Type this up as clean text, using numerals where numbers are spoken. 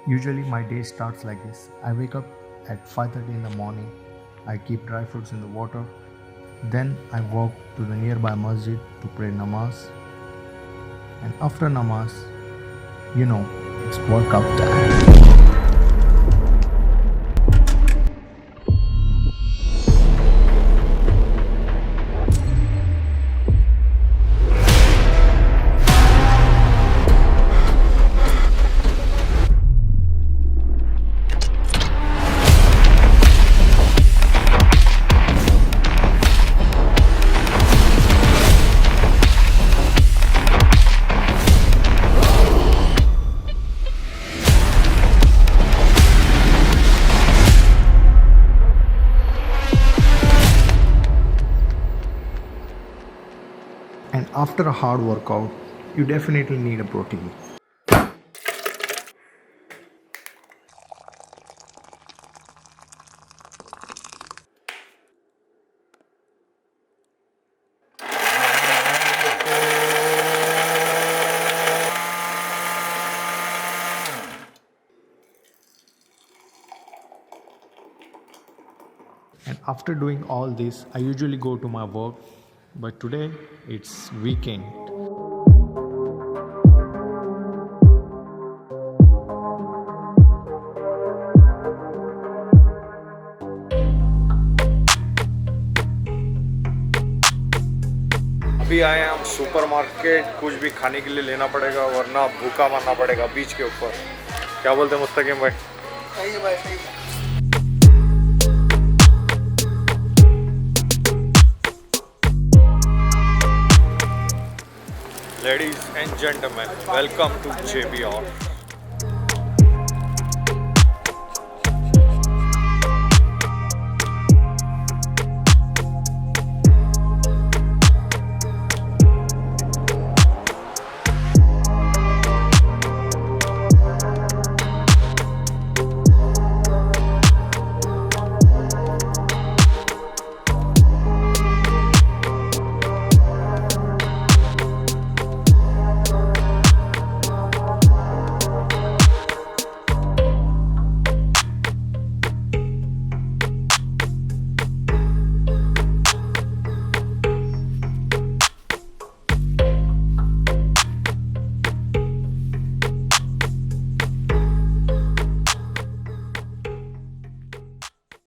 Usually my day starts like this. I wake up at 5:30 in the morning. I keep dry fruits in the water. Then I walk to the nearby masjid to pray namaz. And after namaz, it's workout time. And after a hard workout, you definitely need a protein. And after doing all this, I usually go to my work, but today it's weekend. अभी आए हम supermarket, कुछ भी खाने के लिए लेना पड़ेगा वरना भूखा मरना पड़ेगा बीच के ऊपर। क्या बोलते हैं मुस्तकीम भाई? सही है भाई, सही है। Ladies and gentlemen, welcome to JBR.